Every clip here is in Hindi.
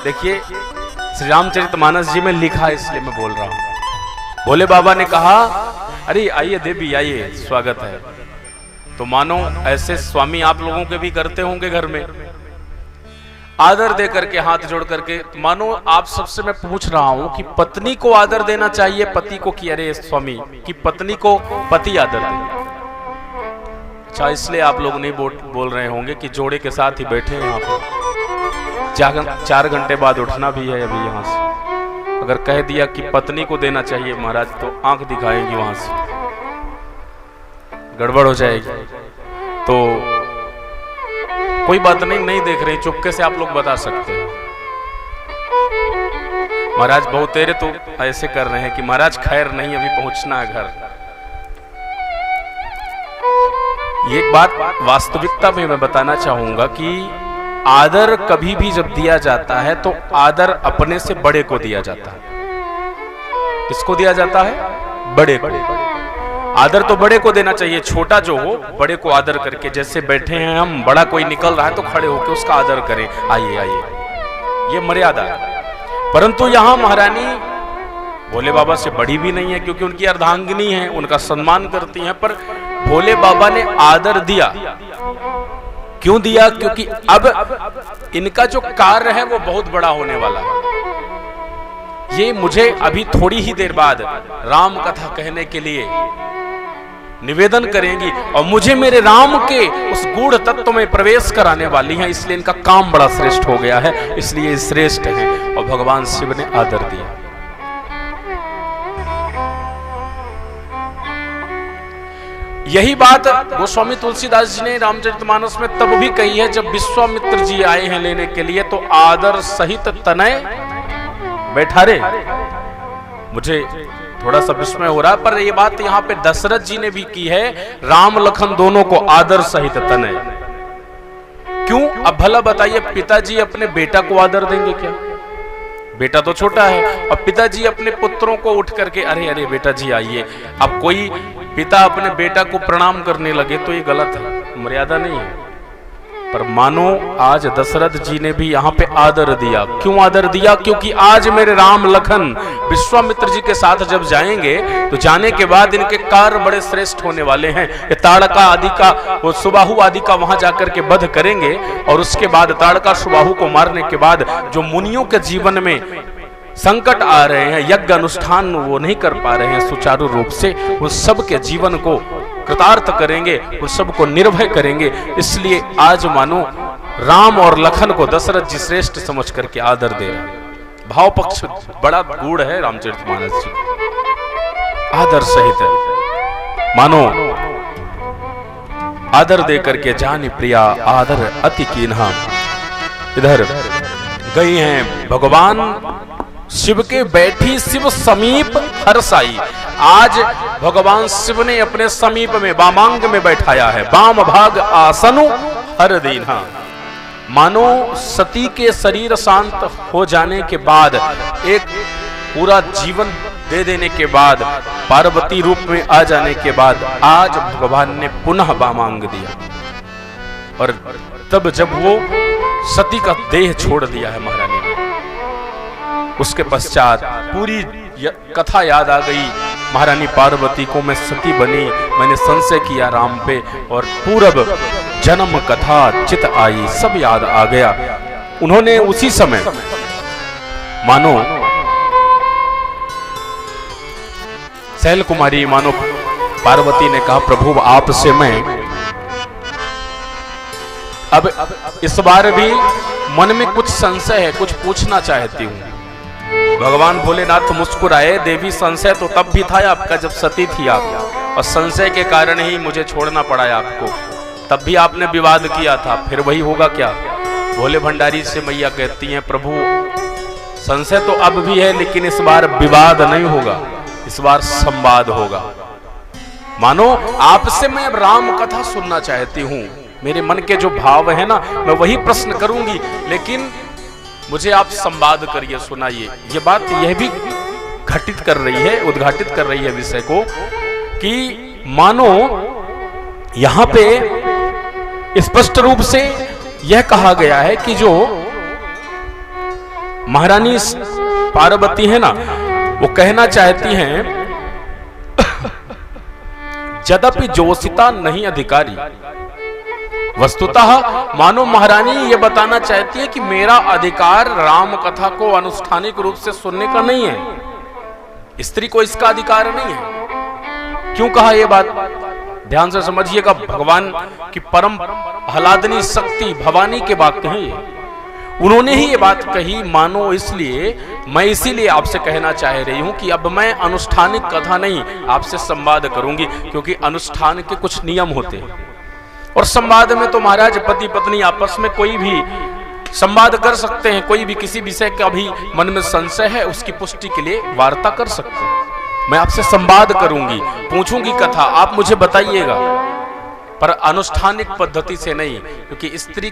देखिए श्री रामचरितमानस जी में लिखा है, इसलिए मैं बोल रहा हूं। भोले बाबा ने कहा अरे आइए देवी आइए, स्वागत है। तो मानो ऐसे स्वामी आप लोगों के भी करते होंगे घर में, आदर दे करके, हाथ जोड़ करके। मानो आप सबसे मैं पूछ रहा हूं कि पत्नी को आदर देना चाहिए पति को, कि अरे स्वामी कि पत्नी को पति आदर दे? अच्छा, इसलिए आप लोग नहीं बोल रहे होंगे कि जोड़े के साथ ही बैठे हैं यहाँ पे। 4 घंटे बाद उठना भी है अभी यहाँ से। अगर कह दिया कि पत्नी को देना चाहिए महाराज, तो आंख दिखाएंगी वहां से, गड़बड़ हो जाएगी। तो कोई बात नहीं देख रहे, चुपके से आप लोग बता सकते हैं। महाराज बहुत तेरे तो ऐसे कर रहे हैं कि महाराज खैर नहीं, अभी पहुंचना है घर। ये एक बात वास्तविकता में मैं बताना चाहूंगा कि आदर कभी भी जब दिया जाता है तो आदर अपने से बड़े को दिया जाता है। किसको दिया जाता है? बड़े को। आदर तो बड़े को देना चाहिए, छोटा जो हो बड़े को आदर करके। जैसे बैठे हैं हम, बड़ा कोई निकल रहा है तो खड़े होकर उसका आदर करें, आइए आइए, ये मर्यादा है। परंतु यहां महारानी भोले बाबा से बड़ी भी नहीं है, क्योंकि उनकी अर्धांगिनी है, उनका सम्मान करती हैं। पर भोले बाबा ने आदर दिया, क्यों दिया? क्योंकि अब इनका जो कार्य है वो बहुत बड़ा होने वाला है। ये मुझे अभी थोड़ी ही देर बाद राम कथा कहने के लिए निवेदन करेंगी और मुझे मेरे राम के उस गूढ़ तत्व में प्रवेश कराने वाली हैं। इसलिए इनका काम बड़ा श्रेष्ठ हो गया है, इसलिए श्रेष्ठ है और भगवान शिव ने आदर दिया। यही बात गोस्वामी तुलसीदास जी ने रामचरितमानस में तब भी कही है, जब विश्वामित्र जी आए हैं लेने के लिए, तो आदर सहित तनय बैठारे। मुझे थोड़ा सा विस्मय हो रहा है, पर ये बात यहाँ पे दशरथ जी ने भी की है, राम लखन दोनों को आदर सहित तनय। क्यों? अब भला बताइए, पिताजी अपने बेटा को आदर देंगे क्या? बेटा तो छोटा है, और पिताजी अपने पुत्रों को उठ करके अरे अरे बेटा जी आइए। अब कोई पिता अपने बेटा को प्रणाम करने लगे तो ये गलत है, मर्यादा नहीं है। पर मानो आज दशरथ जी ने भी यहाँ पे आदर दिया। क्यों आदर दिया? क्योंकि आज मेरे राम लखन विश्वामित्र जी के साथ जब जाएंगे तो जाने के बाद इनके कार्य बड़े श्रेष्ठ होने वाले हैं। ये ताड़का आदि का, वो सुबाहु आदि का वहां जाकर के वध करेंगे, और उसके बाद ताड़का सुबाहु को मारने के बाद जो मुनियों के जीवन में संकट आ रहे हैं, यज्ञ अनुष्ठान वो नहीं कर पा रहे हैं सुचारू रूप से, उन सब के जीवन को कृतार्थ करेंगे, उन सबको निर्भय करेंगे। इसलिए आज मानो राम और लखन को दशरथ जी श्रेष्ठ समझ करके आदर दे रहे हैं। भाव पक्ष बड़ा गूढ़ है रामचरितमानस जी, आदर सहित है। मानो आदर दे करके जानी प्रिया आदर अति कीन्हा। इधर गई हैं भगवान शिव के बैठी शिव समीप हरसाई। आज भगवान शिव ने अपने समीप में वामांग में बैठाया है, वाम भाग आसनु हर दीन्हा। मानो सती के शरीर शांत हो जाने के बाद, एक पूरा जीवन दे देने के बाद, पार्वती रूप में आ जाने के बाद, आज भगवान ने पुनः वामांग दिया। और तब जब वो सती का देह छोड़ दिया है महारानी ने, उसके पश्चात पूरी कथा याद आ गई। महारानी पार्वती को मैं सती बनी, मैंने संशय किया राम पे, और पूर्व जन्म कथा चित आई, सब याद आ गया। उन्होंने उसी समय मानो शैल कुमारी, मानो पार्वती ने कहा प्रभु आपसे मैं अब इस बार भी मन में कुछ संशय है, कुछ पूछना चाहती हूँ। भगवान भोलेनाथ मुस्कुराए, देवी संशय तो तब भी था आपका जब सती थी आप, और संशय के कारण ही मुझे छोड़ना पड़ा है आपको। तब भी आपने विवाद किया था, फिर वही होगा क्या? भोले भंडारी से मैया कहती हैं प्रभु संशय तो अब भी है, लेकिन इस बार विवाद नहीं होगा, इस बार संवाद होगा। मानो आपसे मैं अब राम कथा सुनना चाहती हूँ, मेरे मन के जो भाव है ना, मैं वही प्रश्न करूंगी, लेकिन मुझे आप संवाद करिए, सुनाइए। ये बात यह भी घटित कर रही है, उद्घाटित कर रही है विषय को, कि मानो यहां पे स्पष्ट रूप से यह कहा गया है कि जो महारानी पार्वती है ना, वो कहना चाहती हैं यद्यपि जोशिता नहीं अधिकारी। वस्तुतः मानो महारानी ये बताना चाहती है कि मेरा अधिकार राम कथा को अनुष्ठानिक रूप से सुनने का नहीं है, स्त्री को इसका अधिकार नहीं है। क्यों कहा यह बात? ध्यान से समझिएगा, भगवान की परम आह्लादनी शक्ति भवानी के वाक्य हैं ये। उन्होंने ही ये बात कही, मानो इसलिए मैं इसीलिए आपसे कहना चाह रही हूं कि अब मैं अनुष्ठानिक कथा नहीं आपसे संवाद करूंगी, क्योंकि अनुष्ठान के कुछ नियम होते हैं और संवाद में तो महाराज पति पत्नी आपस में कोई भी संवाद कर सकते हैं। कोई भी किसी विषय का भी मन में संशय है उसकी पुष्टि के लिए वार्ता कर सकते हैं। मैं आपसे संवाद करूंगी, पूछूंगी कथा, आप मुझे बताइएगा, पर अनुष्ठानिक पद्धति से नहीं, क्योंकि स्त्री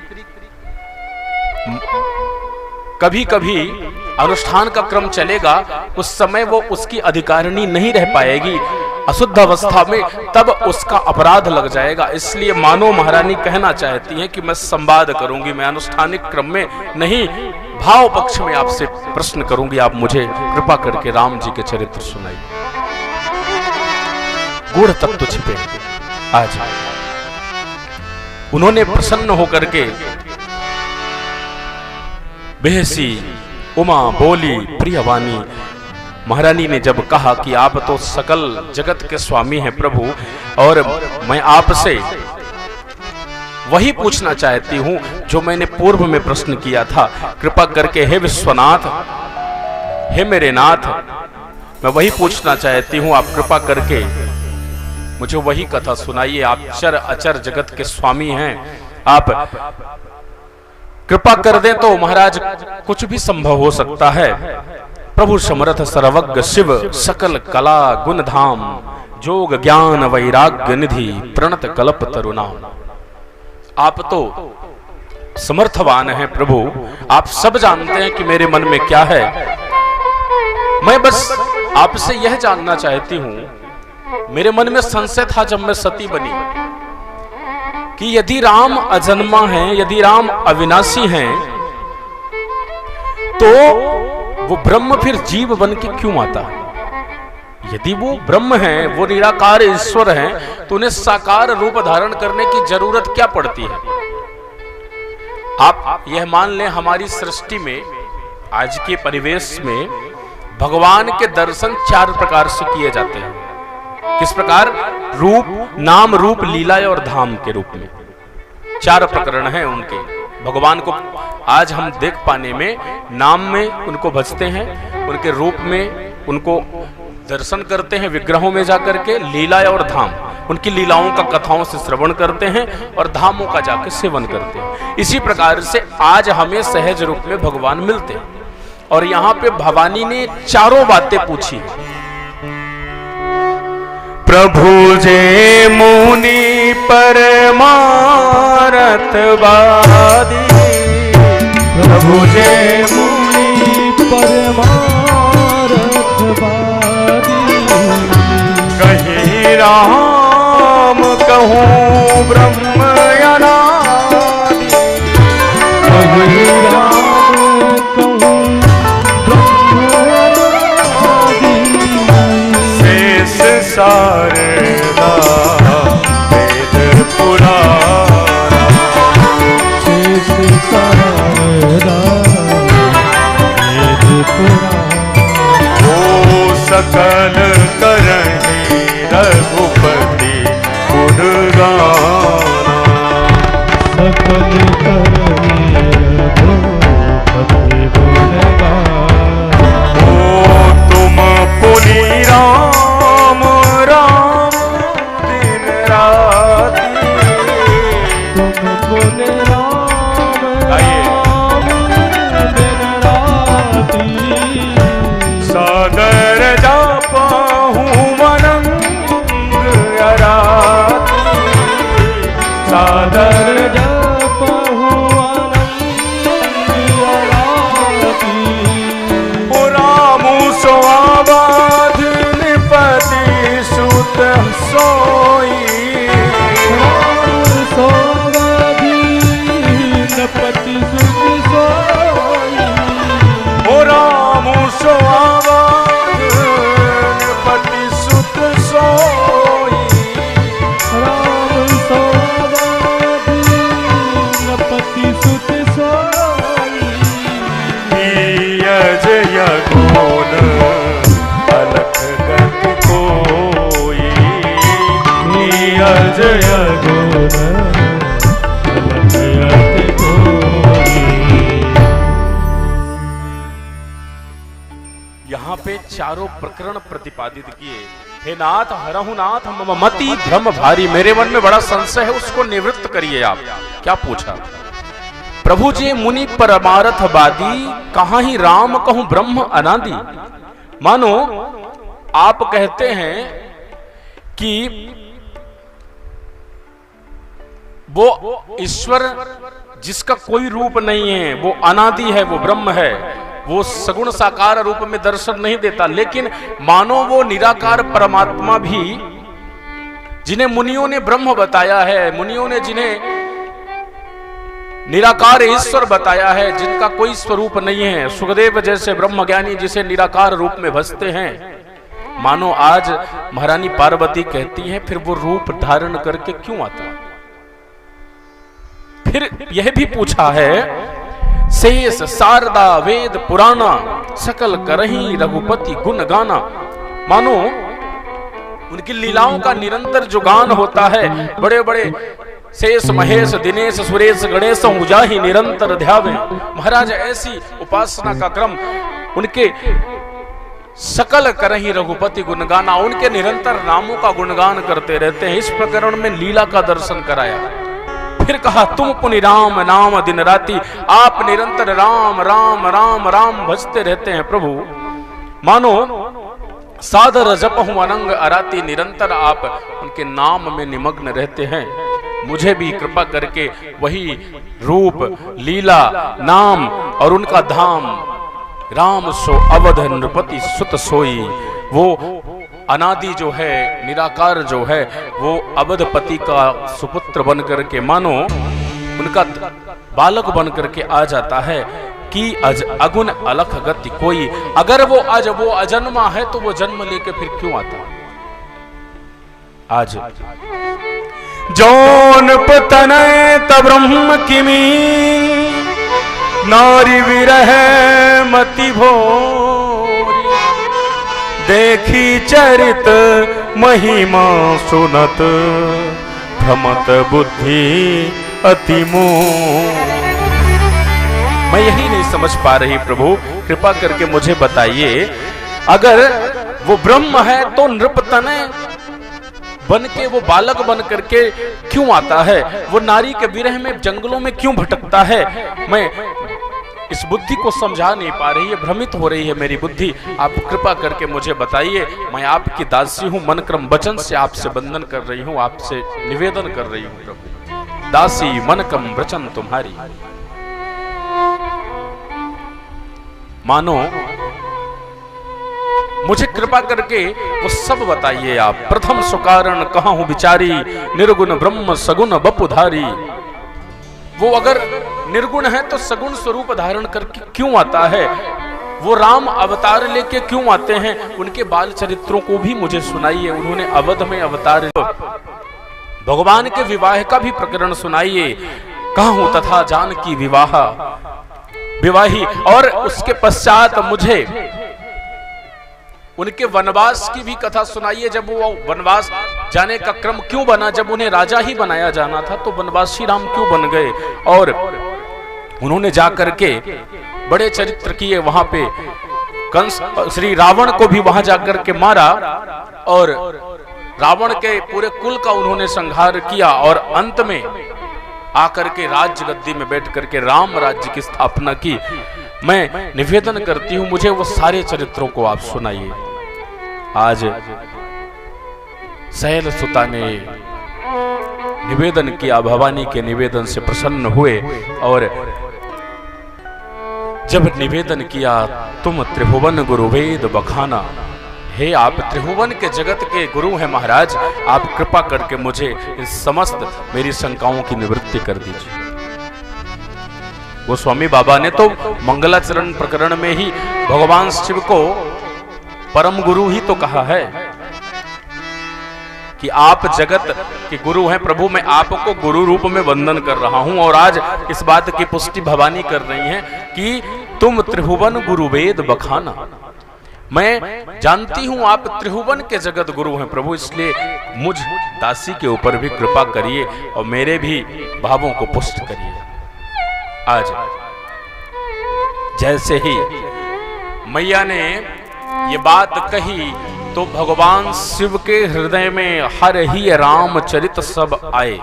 कभी कभी अनुष्ठान का क्रम चलेगा, उस समय वो उसकी अधिकारिणी नहीं रह पाएगी अशुद्ध अवस्था में, तब उसका अपराध लग जाएगा। इसलिए मानो महारानी कहना चाहती हैं कि मैं संवाद करूंगी, मैं अनुष्ठानिक क्रम में नहीं, भाव पक्ष में आपसे प्रश्न करूंगी, आप मुझे कृपा करके राम जी के चरित्र सुनाइए। गूढ़ तत्व छिपे आज उन्होंने प्रसन्न होकर के बेहसी उमा बोली, प्रियवानी। महारानी ने जब कहा कि आप तो सकल जगत के स्वामी हैं प्रभु, और मैं आपसे वही पूछना चाहती हूं जो मैंने पूर्व में प्रश्न किया था, कृपा करके हे विश्वनाथ, हे मेरे नाथ, मैं वही पूछना चाहती हूं, आप कृपा करके मुझे वही कथा सुनाइए। आप चर अचर जगत के स्वामी हैं, आप कृपा कर दें तो महाराज कुछ भी संभव हो सकता है। प्रभु समर्थ सर्वज्ञ शिव सकल कला गुण धाम, जोग ज्ञान वैराग्य निधि प्रणत कल्प तरुणाम। आप तो समर्थवान हैं प्रभु, आप सब जानते हैं कि मेरे मन में क्या है। मैं बस आपसे यह जानना चाहती हूं, मेरे मन में संशय था जब मैं सती बनी कि यदि राम अजन्मा हैं, यदि राम अविनाशी हैं, तो वो ब्रह्म फिर जीव बन के क्यों आता है? यदि वो ब्रह्म हैं, वो निराकार ईश्वर हैं, तो उन्हें साकार रूप धारण करने की जरूरत क्या पड़ती है? आप यह मान लें, हमारी सृष्टि में आज के परिवेश में भगवान के दर्शन 4 प्रकार से किए जाते हैं। किस प्रकार? रूप, नाम, रूप, लीला और धाम के रूप में 4 प्रकरण हैं उनके। भगवान को आज हम देख पाने में, नाम में उनको भजते हैं, उनके रूप में उनको दर्शन करते हैं विग्रहों में जाकर के, लीला और धाम, उनकी लीलाओं का कथाओं से श्रवण करते हैं और धामों का जाकर सेवन करते हैं। इसी प्रकार से आज हमें सहज रूप में भगवान मिलते हैं। और यहाँ पे भवानी ने 4 बातें पूछी। प्रभु जे मुनि परमारथ वादी, प्रभु जे मुनि परमारथ वादी, कहीं राम कहूँ ब्रह्म अनादि, कहीं राम कहूँ ब्रह्म अनादि, शेष शारदा वेद पुराण, शेष शारदा वेद पुराण, ओ सकल करहि रघुपति गुण गाना, सकल करहि रघुपति गुण गाना, ओ तुम पुनि राम राम दिन राति, तुम पुनि राम राम दिन राति, सादर जापा राम सो आबाद नृपति सुत सोई, राम सो आबाद नृपति सुत सोई। जय गुण अलख गति कोई, जय गुण अलख गति कोई। यहाँ पे चारों प्रकरण प्रतिपादित किए। हे नाथ हरहु नाथ मम मति भ्रम भारी, मेरे मन में बड़ा संशय है, उसको निवृत्त करिए आप। क्या पूछा? प्रभु जी मुनि परमारथ वादी, कहाँ ही राम कहूं ब्रह्म अनादि। मानो आप कहते हैं कि वो ईश्वर जिसका कोई रूप नहीं है, वो अनादि है, वो ब्रह्म है, वो सगुण साकार रूप में दर्शन नहीं देता। लेकिन मानो वो निराकार परमात्मा भी, जिन्हें मुनियों ने ब्रह्म बताया है, मुनियों ने जिन्हें निराकार ईश्वर बताया है, जिनका कोई स्वरूप नहीं है, सुखदेव जैसे ब्रह्मज्ञानी जिसे निराकार रूप में भजते हैं, मानो आज महारानी पार्वती कहती हैं फिर वो रूप धारण करके क्यों आता। फिर यह भी पूछा है, शेष शारदा वेद पुराना सकल करही रघुपति गुण गाना। मानो उनकी लीलाओं का निरंतर जो गान होता है, बड़े बड़े शेष महेश दिनेश सुरेश गणेश उजाही निरंतर ध्यावे। महाराज ऐसी उपासना का क्रम, उनके सकल करही रघुपति गुणगाना, उनके निरंतर नामों का गुणगान करते रहते हैं। इस प्रकरण में लीला का दर्शन कराया। फिर कहा तुम पुनि राम नाम दिन राति, आप निरंतर राम राम राम राम भजते रहते हैं प्रभु। मानो सादर जपहु अनंग अराती, निरंतर आप उनके नाम में निमग्न रहते हैं। मुझे भी कृपा करके वही रूप लीला नाम और उनका धाम, राम सो अवध नृपति सुत सोई, वो अनादि जो है, निराकार जो है, वो अवधपति का सुपुत्र बन करके, मानो उनका बालक बन करके आ जाता है कि अज अगुण अलख गति कोई। अगर वो अजन्मा है तो वो जन्म लेके फिर क्यों आता? आज जौन पतनय त ब्रह्म किमी, नारी विरह मति भोरी, देखी चरित महिमा सुनत, भ्रमत बुद्धि अति मोह। मैं यही नहीं समझ पा रही प्रभु, कृपा करके मुझे बताइए, अगर वो ब्रह्म है तो नृपतनय बन के, वो बालक बन करके क्यों आता है? वो नारी के विरह में जंगलों में क्यों भटकता है? मैं इस बुद्धि को समझा नहीं पा रही है, भ्रमित हो रही है मेरी बुद्धि। आप कृपा करके मुझे बताइए। मैं आपकी दासी हूं, मन क्रम वचन से आपसे बंधन कर रही हूं, आपसे निवेदन कर रही हूं प्रभु। दासी मन क्रम वचन तुम्हारी। मानो मुझे कृपा करके वो सब बताइए आप। प्रथम सुकारण कहाँ हूं विचारी, निर्गुण ब्रह्म सगुण बपुधारी। वो अगर निर्गुण है तो सगुण स्वरूप धारण करके क्यों आता है? वो राम अवतार लेके क्यों आते हैं? उनके बाल चरित्रों को भी मुझे सुनाइए। उन्होंने अवध में अवतार, भगवान के विवाह का भी प्रकरण सुनाइए। कहाँ हूं तथा जानकी विवाही, और उसके पश्चात मुझे उनके वनवास की भी कथा सुनाइए। जब वो वनवास जाने का क्रम क्यों बना? जब उन्हें राजा ही बनाया जाना था तो वनवासी राम क्यों बन गए? और उन्होंने जाकर के बड़े चरित्र किए। वहां पे कंस श्री रावण को भी वहां जाकर के मारा और रावण के पूरे कुल का उन्होंने संहार किया और अंत में आकर के राज्य गद्दी में बैठ करके राम राज्य की स्थापना की। मैं निवेदन करती हूं, मुझे वो सारे चरित्रों को आप सुनाइए। आज सैल सुता ने निवेदन किया, भवानी के निवेदन से प्रसन्न हुए और जब निवेदन किया, तुम त्रिभुवन गुरु वेद बखाना, हे आप त्रिभुवन के जगत के गुरु हैं महाराज, आप कृपा करके मुझे इस समस्त मेरी शंकाओं की निवृत्ति कर दीजिए। गोस्वामी बाबा ने तो मंगलाचरण प्रकरण में ही भगवान शिव को परम गुरु ही तो कहा है कि आप जगत के गुरु हैं। प्रभु मैं आपको गुरु रूप में वंदन कर रहा हूं। और आज इस बात की पुष्टि भवानी कर रही हैं कि तुम त्रिभुवन गुरु वेद बखाना। मैं जानती हूं आप त्रिभुवन के जगत गुरु हैं प्रभु, इसलिए मुझ दासी के ऊपर भी कृपा करिए और मेरे भी भावों को पुष्ट करिए। आज जैसे ही मैया ने ये बात कही तो भगवान शिव के हृदय में हर ही रामचरित सब आए,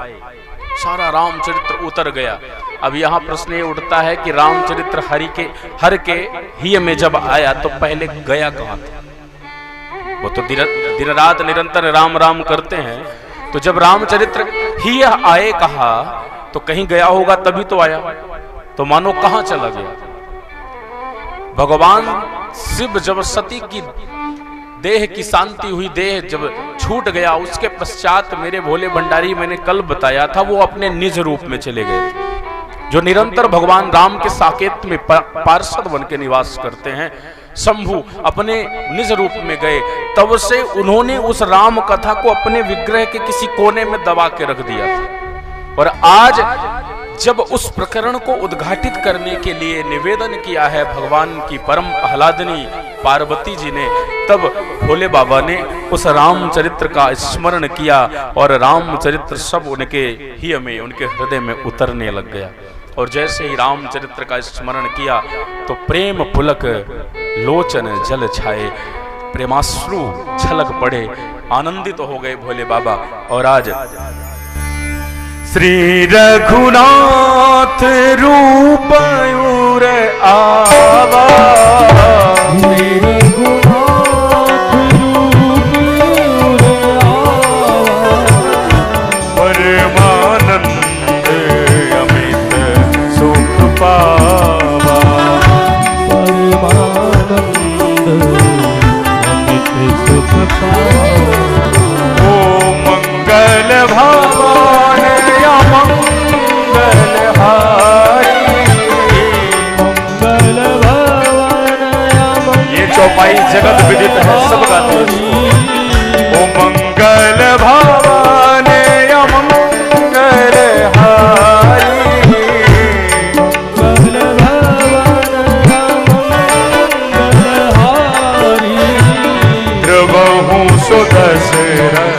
सारा रामचरित्र उतर गया। अब यहाँ प्रश्न ये उठता है कि रामचरित्र हर के ही में जब आया तो पहले गया कहाँ था? वो तो दिन रात निरंतर राम राम करते हैं, तो जब रामचरित्र ही आए कहा तो कहीं गया होगा तभी तो आया, तो मानो कहाँ चला गया। भगवान शिव जब सती की देह की शांति हुई, देह जब छूट गया, उसके पश्चात मेरे भोले भंडारी मैंने कल बताया था वो अपने निज रूप में चले गए थे, जो निरंतर भगवान राम के साकेत में पार्षद बन के निवास करते हैं। शंभु अपने निज रूप में गए, तब से उन्होंने उस राम कथा को अपने विग्रह के किसी कोने में दबा के रख दिया था। और आज जब उस प्रकरण को उद्घाटित करने के लिए निवेदन किया है भगवान की परम आह्लादनी पार्वती जी ने, तब भोले बाबा ने उस रामचरित्र का स्मरण किया और रामचरित्र सब उनके ही में, उनके हृदय में उतरने लग गया। और जैसे ही रामचरित्र का स्मरण किया तो प्रेम पुलक लोचन जल छाए, प्रेमाश्रु छलक पड़े, आनंदित हो गए भोले बाबा। और आज श्री रघुनाथ रूप उर आवा, श्री रघुनाथ रूप उर आवा, परमानंद अमित सुख पावा, परमानंद अमित सुख पावा। ओ मंगल भवन मंगल हारी, मंगल भवन, ये चौपाई जगत विदित है, सब गाते हैं। ओ मंगल भवन मंगल हारी, मंगल भवन मंगल हारी, द्रवहु सुदशरथ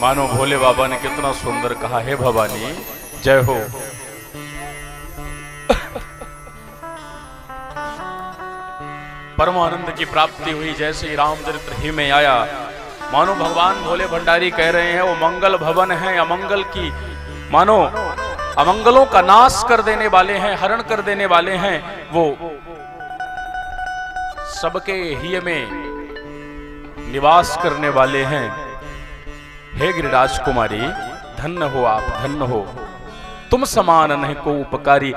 मानो भोले बाबा ने कितना सुंदर कहा, हे भवानी जय हो। परमानंद की प्राप्ति हुई जैसे ही रामचरित्र ही में आया, मानो भगवान भोले भंडारी कह रहे हैं वो मंगल भवन है, अमंगल की मानो अमंगलों का नाश कर देने वाले हैं, हरण कर देने वाले हैं, वो सबके ही में निवास करने वाले हैं। हे गिरिराज कुमारी धन्य हो आप, धन्य हो, तुम समान नहीं को उपकारी,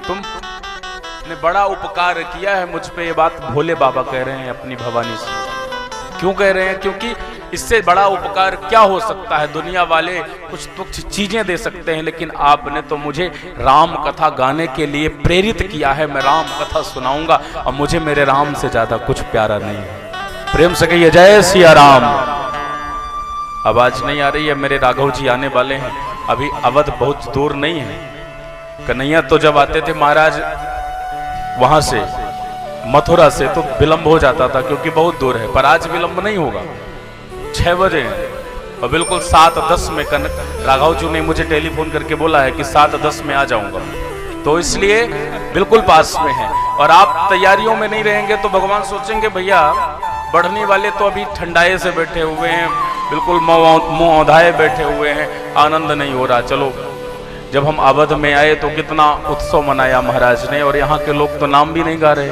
तुमने बड़ा उपकार किया है मुझ पे। ये बात भोले बाबा कह रहे हैं अपनी भवानी से। क्यों कह रहे हैं? क्योंकि इससे बड़ा उपकार क्या हो सकता है। दुनिया वाले कुछ तुच्छ चीजें दे सकते हैं, लेकिन आपने तो मुझे राम कथा गाने के लिए प्रेरित किया है। मैं राम कथा सुनाऊंगा और मुझे मेरे राम से ज्यादा कुछ प्यारा नहीं है। प्रेम से कहिए जय सिया राम। आवाज नहीं आ रही है? मेरे राघव जी आने वाले हैं, अभी अवध बहुत दूर नहीं है। कन्हैया तो जब आते थे महाराज वहां से मथुरा से तो विलंब हो जाता था, क्योंकि बहुत दूर है। पर आज विलंब नहीं होगा, 6 बजे और बिल्कुल 7:10 में राघव जी ने मुझे टेलीफोन करके बोला है कि 7:10 में आ जाऊंगा, तो इसलिए बिल्कुल पास में है। और आप तैयारियों में नहीं रहेंगे तो भगवान सोचेंगे भैया बढ़ने वाले तो अभी ठंडाए से बैठे हुए हैं, बिल्कुल मुंह औंधाए बैठे हुए हैं, आनंद नहीं हो रहा। चलो, जब हम अवध में आए तो कितना उत्सव मनाया महाराज ने, और यहाँ के लोग तो नाम भी नहीं गा रहे,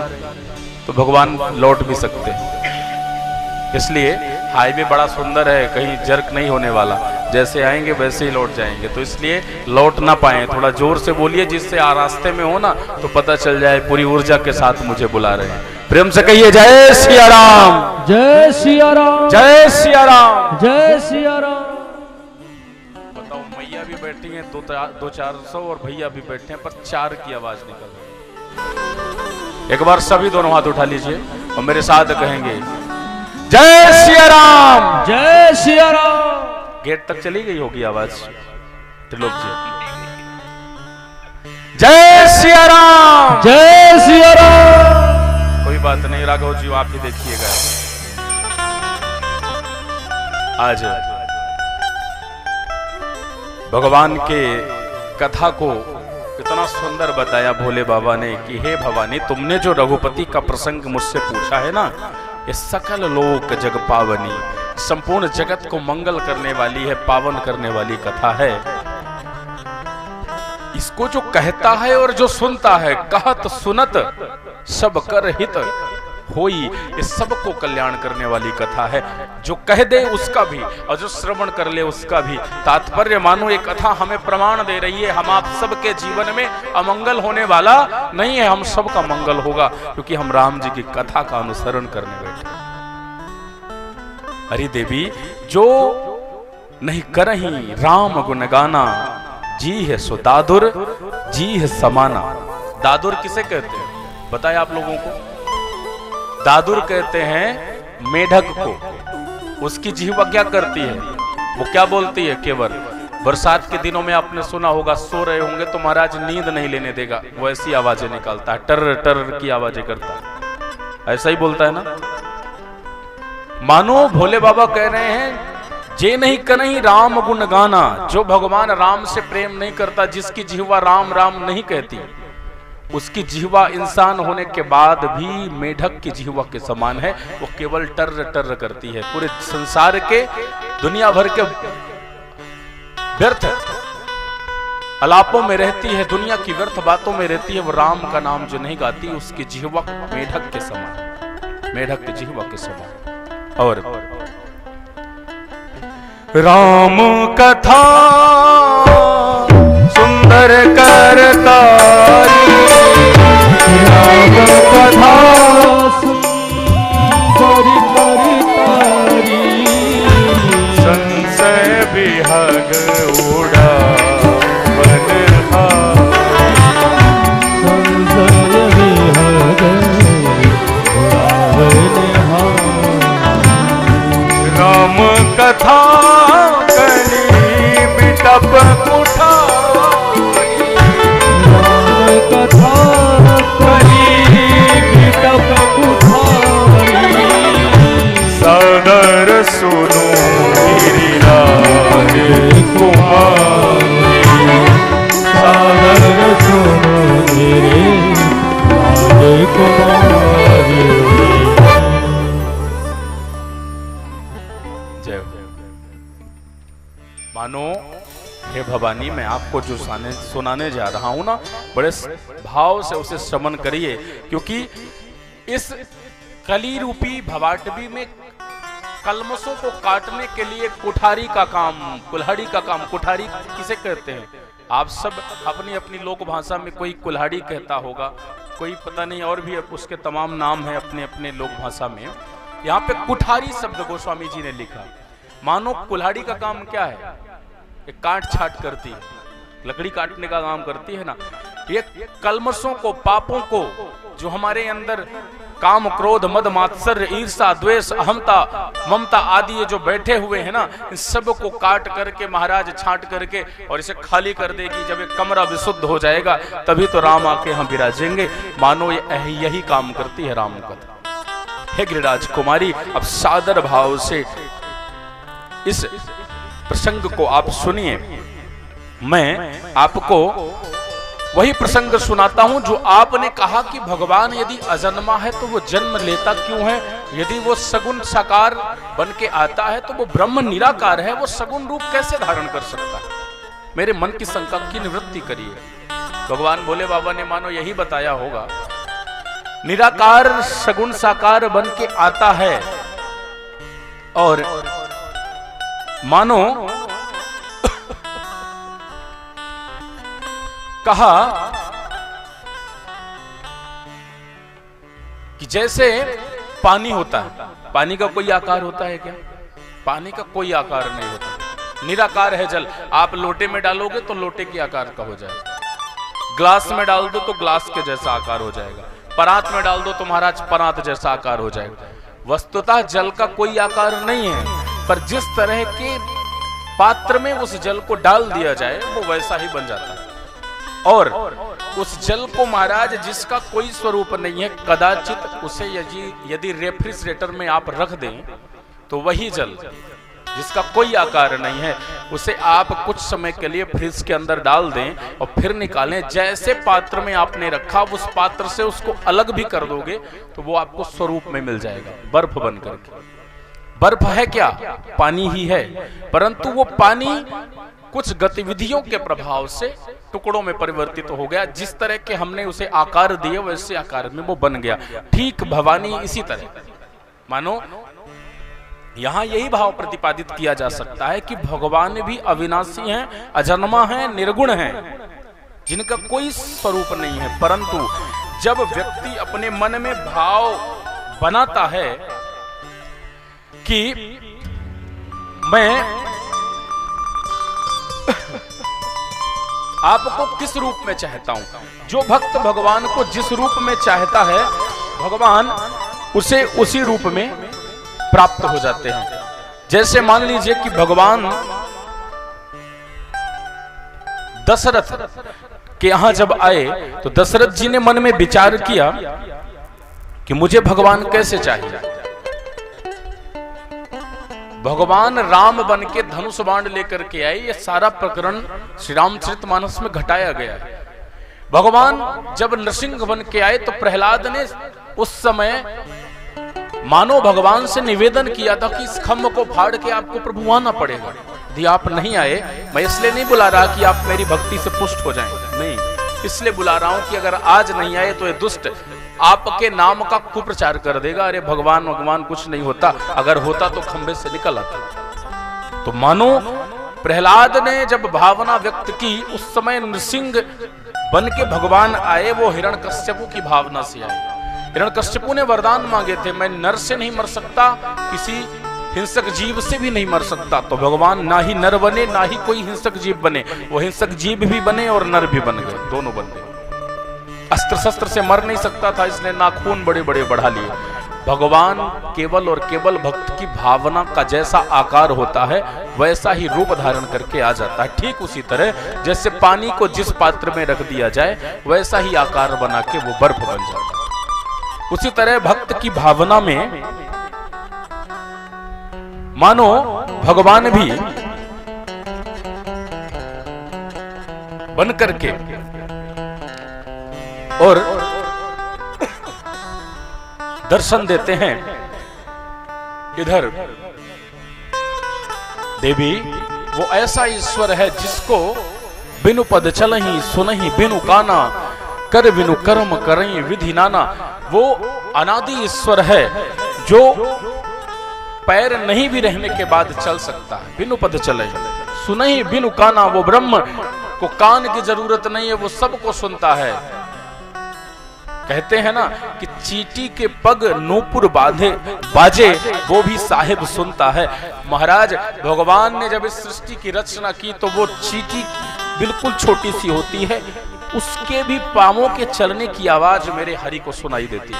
तो भगवान लौट भी सकते हैं। इसलिए हाईवे बड़ा सुंदर है, कहीं जर्क नहीं होने वाला, जैसे आएंगे वैसे ही लौट जाएंगे। तो इसलिए लौट ना पाए, थोड़ा जोर से बोलिए, जिससे रास्ते में हो ना तो पता चल जाए पूरी ऊर्जा के साथ मुझे बुला रहे हैं। प्रेम से कहिए जय सिया राम, जय सिया राम, जय सिया राम, जय सिया राम। बताओ, मैया भी बैठी हैं 200-400 और भैया भी बैठे हैं, पर 4 की आवाज निकल रही है। एक बार सभी दोनों हाथ उठा लीजिए और मेरे साथ कहेंगे जय सिया राम, जय सिया राम। गेट तक चली गई होगी आवाज त्रिलोक जी। जय सिया राम, जय सिया राम। कोई बात नहीं राघव जी, आप ही देखिएगा। आज भगवान के कथा को इतना सुंदर बताया भोले बाबा ने कि हे भवानी, तुमने जो रघुपति का प्रसंग मुझसे पूछा है ना, ये सकल लोक जग पावनी, संपूर्ण जगत को मंगल करने वाली है, पावन करने वाली कथा है। इसको जो कहता है और जो सुनता है, कहत सुनत सब कर हित होई, ये सबको कल्याण करने वाली कथा है। जो कह दे उसका भी और जो श्रवण कर ले उसका भी। तात्पर्य मानो ये कथा हमें प्रमाण दे रही है, हम आप सबके जीवन में अमंगल होने वाला नहीं है, हम सबका मंगल होगा, क्योंकि हम राम जी की कथा का अनुसरण करने बैठे। हरि देवी जो नहीं करही राम गुण गाना, जी है सो दादुर, जी है समाना। दादुर किसे कहते हैं बताए आप लोगों को? दादुर कहते हैं मेढक को। उसकी जीवा क्या करती है? वो क्या बोलती है? केवल बरसात के दिनों में आपने सुना होगा, सो रहे होंगे तो महाराज नींद नहीं लेने देगा, वो ऐसी आवाजें निकालता है, टर टर की आवाजें करता है, ऐसा ही बोलता है ना। मानो भोले बाबा कह रहे हैं जे नहीं कन्हई राम गुण गाना, जो भगवान राम से प्रेम नहीं करता, जिसकी जीवा राम राम नहीं कहती, उसकी जीवा इंसान होने के बाद भी मेढक की जीवा के समान है। वो केवल टर टर करती है, पूरे संसार के दुनिया भर के व्यर्थ अलापों में रहती है, दुनिया की व्यर्थ बातों में रहती है। वो राम का नाम जो नहीं गाती, उसकी जीवा मेढक के समान, मेढक की जीवा के समान। और राम कथा सुंदर करता, राम कथा सुंदर करतारी, संशय विहग उड़ा बनहारी, संशय विहग उड़ावनहारी। राम कथा कली बिटप कुठारी, राम कथा कली बिटप कुठारी, सादर सुनो गिरिराज कुमारी, सादर सुनो गिरिराज कुमारी। जय हो। मानो हे भवानी, मैं आपको जो सुनाने जा रहा हूं ना, बड़े भाव से उसे श्रवण करिए, क्योंकि इस कली रूपी भवाटवी में कलमशों को काटने के लिए कुठारी का काम, कुल्हाड़ी का काम। कुठारी किसे कहते हैं? आप सब अपनी अपनी लोक भाषा में, कोई कुल्हाड़ी कहता होगा, कोई पता नहीं, और भी उसके तमाम नाम है अपने अपने लोक भाषा में। यहाँ पे कुठारी शब्द गोस्वामी जी ने लिखा। मानो कुल्हाड़ी का काम क्या है? ये काट छाट करती है, लकड़ी काटने का काम करती है ना। ये कलमशों को, पापों को, जो हमारे अंदर काम, क्रोध, मद, मात्सर्य, ईर्षा, द्वेष, अहमता, ममता आदि ये जो बैठे हुए हैं ना, इन सब को काट करके महाराज छांट करके और इसे खाली कर देगी। जब ये कमरा विशुद्ध हो जाएगा तभी तो राम आके यहाँ विराजेंगे। मानो ये यही काम करती है राम कथा। हे गिरिराज कुमारी, अब सादर भाव से इस प्रसंग को आप सुनिए। मैं आपको वही प्रसंग सुनाता हूं जो आपने कहा कि भगवान यदि अजन्मा है तो वो जन्म लेता क्यों है? यदि वो सगुण साकार बन के आता है तो वो ब्रह्म निराकार है, वो सगुण रूप कैसे धारण कर सकता है? मेरे मन की शंका की निवृत्ति करिए। भगवान भोले बाबा ने मानो यही बताया होगा, निराकार सगुण साकार बन के आता है और मानो कहा कि जैसे पानी होता है, पानी का कोई आकार होता है क्या? पानी का कोई आकार नहीं होता, निराकार है जल। आप लोटे में डालोगे तो लोटे के आकार का हो जाएगा, ग्लास में डाल दो तो ग्लास के जैसा आकार हो जाएगा, परात में डाल दो तो महाराज परात जैसा आकार हो जाएगा। वस्तुतः जल का कोई आकार नहीं है, पर जिस तरह के पात्र में उस जल को डाल दिया जाए वो वैसा ही बन जाता है। और उस जल को महाराज जिसका कोई स्वरूप नहीं है, कदाचित उसे यदि रेफ्रिजरेटर में आप रख दें तो वही जल जिसका कोई आकार नहीं है उसे आप कुछ समय के लिए फ्रिज के अंदर डाल दें और फिर निकालें, जैसे पात्र में आपने रखा उस पात्र से उसको अलग भी कर दोगे तो वो आपको स्वरूप में मिल जाएगा, बर्फ बन करके। बर्फ है क्या? पानी ही है, परंतु वो पानी कुछ गतिविधियों के प्रभाव से टुकड़ों में परिवर्तित हो गया। जिस तरह के हमने उसे आकार दिए वैसे आकार में वो बन गया। ठीक भवानी इसी तरह। मानो यहां यही भाव प्रतिपादित किया जा सकता है कि भगवान भी अविनाशी हैं, अजन्मा हैं, निर्गुण हैं, जिनका कोई स्वरूप नहीं है। परंतु जब व्यक्ति अपने मन में भाव बनाता है कि मैं आपको किस रूप में चाहता हूं, जो भक्त भगवान को जिस रूप में चाहता है भगवान उसे उसी रूप में प्राप्त हो जाते हैं। जैसे मान लीजिए कि भगवान दशरथ के यहां जब आए तो दशरथ जी ने मन में विचार किया कि मुझे भगवान कैसे चाहिए। भगवान राम बन के धनुष बाण लेकर के आए। ये सारा प्रकरण श्री रामचरितमानस में घटाया गया है। भगवान जब नृसिंह बन के आए तो प्रहलाद ने उस समय मानो भगवान से निवेदन किया था कि इस खम्भ को फाड़ के आपको प्रभु आना पड़ेगा। यदि आप नहीं आए, मैं इसलिए नहीं बुला रहा कि आप मेरी भक्ति से पुष्ट हो जाएं, नहीं, इसलिए बुला रहा हूं कि अगर आज नहीं आए तो ये दुष्ट आपके नाम का कुप्रचार कर देगा। अरे भगवान भगवान कुछ नहीं होता, अगर होता तो खंबे से निकल आता। तो मानो प्रहलाद ने जब भावना व्यक्त की उस समय नृसिंह बन के भगवान आए, वो हिरण्यकश्यपु की भावना से आए। हिरण्यकश्यपु ने वरदान मांगे थे, मैं नर से नहीं मर सकता, किसी हिंसक जीव से भी नहीं मर सकता। तो भगवान ना ही नर बने ना ही कोई हिंसक जीव बने, वो हिंसक जीव भी बने और नर भी बन गए, दोनों बन गए। अस्त्र शस्त्र से मर नहीं सकता था, इसने नाखून बड़े बड़े बढ़ा लिए। भगवान केवल और केवल भक्त की भावना का जैसा आकार होता है वैसा ही रूप धारण करके आ जाता है। ठीक उसी तरह जैसे पानी को जिस पात्र में रख दिया जाए वैसा ही आकार बना के वो बर्फ बन जाता है। उसी तरह भक्त की भावना में मानो भगवान भी बन करके और दर्शन देते हैं। इधर देवी वो ऐसा ईश्वर है जिसको बिनु पद चलहि सुनहि बिनु काना, कर बिनु कर्म करहि विधि नाना। वो अनादि ईश्वर है जो पैर नहीं भी रहने के बाद चल सकता है, बिनु पद चले सुनहि बिनु काना। वो ब्रह्म को कान की जरूरत नहीं है, वो सबको सुनता है। कहते हैं ना कि चींटी के पग नूपुर बाजे वो भी साहिब सुनता है। महाराज भगवान ने जब इस सृष्टि की रचना की तो वो चींटी बिल्कुल छोटी सी होती है, उसके भी पांवों के चलने की आवाज मेरे हरि को सुनाई देती है।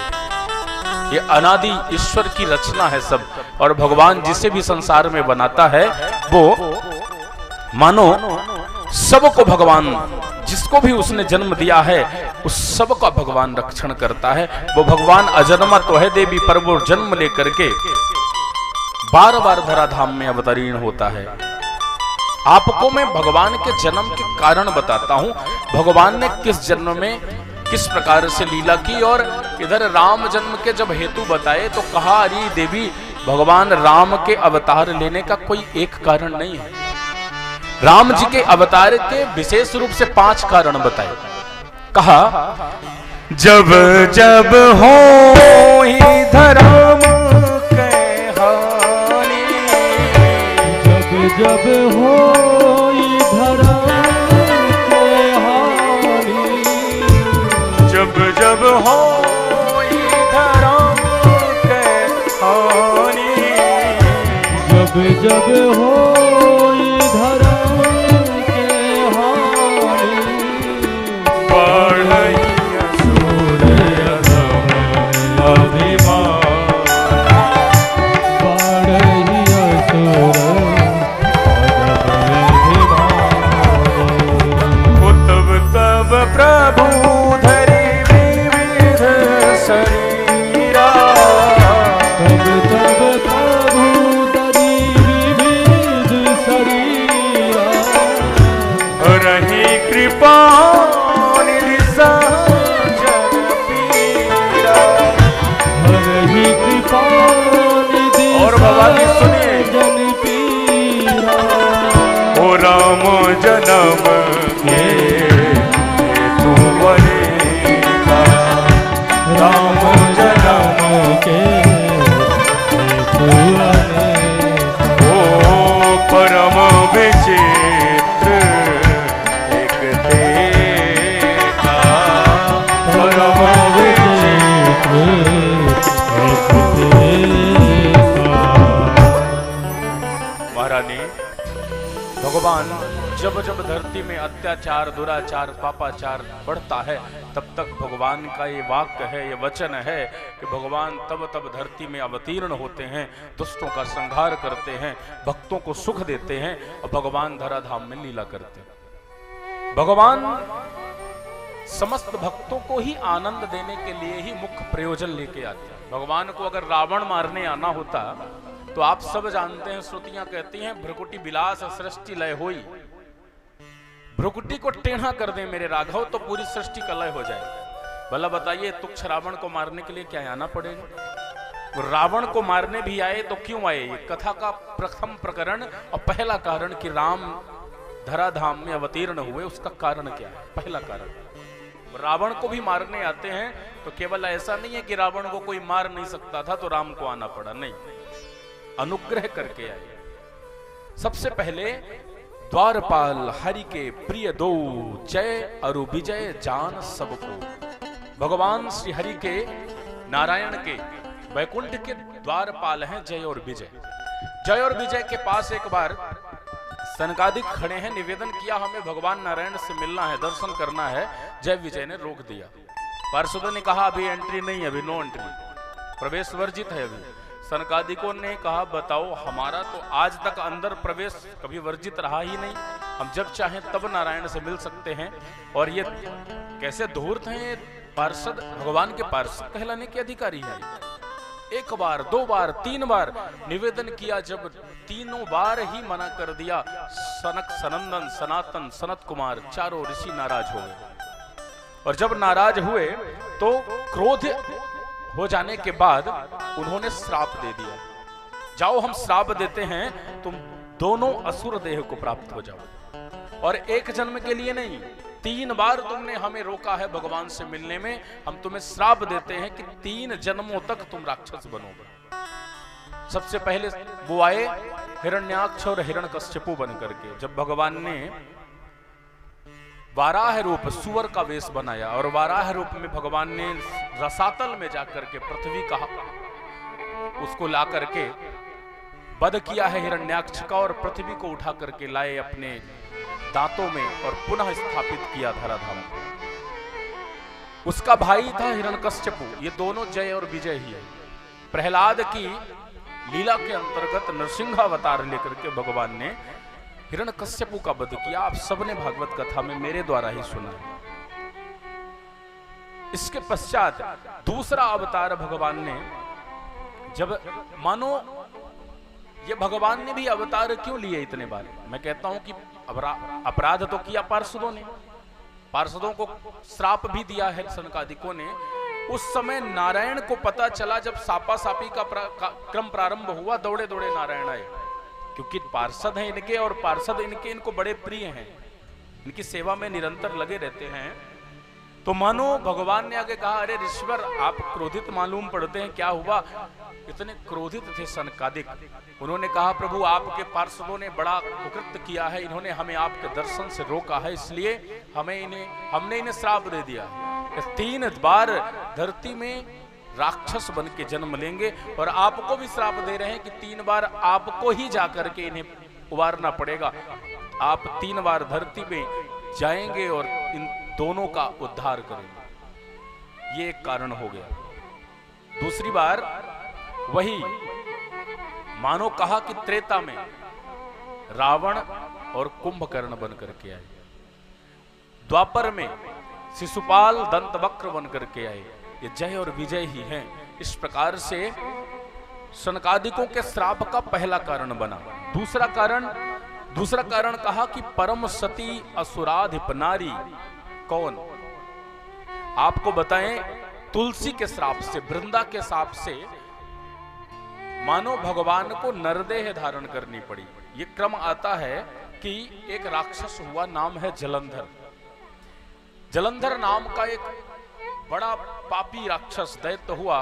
ये अनादि ईश्वर की रचना है सब, और भगवान जिसे भी संसार में बनाता है वो मानो सबको भगवान, जिसको भी उसने जन्म दिया है उस सब का भगवान रक्षण करता है। वो भगवान अजन्मा तो है देवी, पर वो जन्म लेकर के बार बार धराधाम में अवतरीण होता है। आपको मैं भगवान के जन्म के कारण बताता हूं, भगवान ने किस जन्म में किस प्रकार से लीला की। और इधर राम जन्म के जब हेतु बताए तो कहा, अरे देवी भगवान राम के अवतार लेने का कोई एक कारण नहीं है, राम जी के अवतार के विशेष रूप से 5 कारण बताए। कहा, जब जब हो ही धर्म के हानि, जब जब हो धर्म के हानि, जब जब हो धर्म के हानि, जब जब हो धर्म के हानि, बढ़ैया सूर्य अभिमान, बढ़ैया सूर्य तब तब प्रभु धरि विविध शरीरा, तब तब प्रभु धरि विविध शरीरा, रही कृपा निधि सज्जन पीरा। हरहि कृपा निधि और भवानी सुनिए, जन पीरा। ओ राम जन्म के तू बनेगा, राम जन्म के तू ओ परम विचित्र एक देखा, परम विचित्र। महारानी भगवान जब जब धरती में अत्याचार, दुराचार, पापाचार बढ़ता है तब तक भगवान का ये वाक्य है, ये वचन है कि भगवान तब तब धरती में अवतीर्ण होते हैं, दुष्टों का संहार करते हैं, भक्तों को सुख देते हैं और भगवान धराधाम में लीला करते हैं। भगवान समस्त भक्तों को ही आनंद देने के लिए ही मुख्य प्रयोजन लेके आते हैं। भगवान को अगर रावण मारने आना होता तो आप सब जानते हैं, श्रुतियां कहती हैं भ्रुकुटी विलास सृष्टि लय होई, भ्रुकुटी को टेढ़ा कर दे मेरे राघव तो पूरी सृष्टि का लय हो जाएगा। भला बताइए तुच्छ रावण को मारने के लिए क्या आना पड़ेगा? रावण को मारने भी आए तो क्यों आए? ये कथा का प्रथम प्रकरण और पहला कारण कि राम धराधाम में अवतीर्ण हुए, उसका कारण क्या है? पहला कारण रावण को भी मारने आते हैं तो केवल ऐसा नहीं है कि रावण को कोई मार नहीं सकता था तो राम को आना पड़ा, नहीं, अनुग्रह करके आए। सबसे पहले द्वारपाल हरि के प्रिय दो, जय अरु विजय जान सबको। भगवान श्री हरि के, नारायण के, वैकुंठ के द्वारपाल हैं जय और विजय। जय और विजय के पास एक बार सनकादिक खड़े हैं, निवेदन किया हमें भगवान नारायण से मिलना है, दर्शन करना है। जय विजय ने रोक दिया। पार्षदों ने कहा अभी एंट्री नहीं है, अभी नो एंट्री, प्रवेश वर्जित है। अभी सनकादिकों ने कहा बताओ, हमारा तो आज तक अंदर प्रवेश कभी वर्जित रहा ही नहीं, हम जब चाहें तब नारायण से मिल सकते हैं। और ये कैसे धूर्त हैं पार्षद, भगवान के पार्षद कहलाने के अधिकारी है। एक बार, 2 बार, 3 बार निवेदन किया, जब तीनों बार ही मना कर दिया, सनक, सनंदन, सनातन, सनत कुमार चारों ऋषि नाराज हो गए। और जब नाराज हुए तो क्रोध हो जाने के बाद उन्होंने श्राप दे दिया, जाओ हम श्राप देते हैं, तुम दोनों असुर देह को प्राप्त हो जाओ। और एक जन्म के लिए नहीं, 3 बार तुमने हमें रोका है भगवान से मिलने में, हम तुम्हें श्राप देते हैं कि 3 जन्मों तक तुम राक्षस बनोगे। सबसे पहले वो आए हिरण्याक्ष और हिरण्यकश्यपु बन करके। जब भगवान ने वाराह रूप सुअर का वेश बनाया और वाराह रूप में भगवान ने रसातल में जाकर के पृथ्वी का उसको ला करके वध किया है हिरण्याक्ष का, और पृथ्वी को उठा करके लाए अपने दांतों में और पुनः स्थापित किया धराधाम। उसका भाई था हिरण्यकश्यपु। ये दोनों जय और विजय ही है। प्रहलाद की लीला के अंतर्गत नरसिंह अवतार लेकर के भगवान ने हिरण्यकश्यपु का वध किया। आप सबने भागवत कथा में मेरे द्वारा ही सुना है। इसके पश्चात दूसरा अवतार भगवान ने, जब मानो ये भगवान ने भी अवतार क्यों लिए इतने बार, मैं कहता हूं कि अपराध तो किया पार्षदों ने, पार्षदों को श्राप भी दिया है सनकादिकों ने। उस समय नारायण को पता चला, जब सापा सापी का क्रम प्रारंभ हुआ, दौड़े दौड़े नारायण आए, क्योंकि पार्षद हैं इनके और पार्षद इनको बड़े प्रिय हैं, इनकी सेवा में निरंतर लगे रहते हैं। तो मानो भगवान ने आगे कहा, अरे ऋषिवर आप क्रोधित मालूम पड़ते हैं, क्या हुआ? इतने क्रोधित थे सनकादिक। उन्होंने कहा, प्रभु आपके पार्षदों ने बड़ा कुकृत्य किया है, इन्होंने हमें आपके दर्शन से रोका है, इसलिए हमने इन्हें श्राप दे दिया। 3 बार धरती में राक्षस बन के जन्म लेंगे और आपको भी श्राप दे रहे हैं कि 3 बार आपको ही जाकर के इन्हें उबारना पड़ेगा। आप 3 बार धरती में जाएंगे और इन दोनों का उद्धार करेंगे। ये एक कारण हो गया। दूसरी बार वही मानो कहा कि त्रेता में रावण और कुंभकर्ण बन करके आए, द्वापर में शिशुपाल दंतवक्र बन करके आए। ये जय और विजय ही हैं। इस प्रकार से सनकादिकों के श्राप का पहला कारण बना। दूसरा कारण कहा कि परम सती असुराधिप नारी कौन? आपको बताएं, तुलसी के श्राप से, वृंदा के श्राप से मानो भगवान को नरदेह धारण करनी पड़ी। ये क्रम आता है कि एक राक्षस हुआ, नाम है जलंधर। जलंधर नाम का एक बड़ा पापी राक्षस दैत्य हुआ।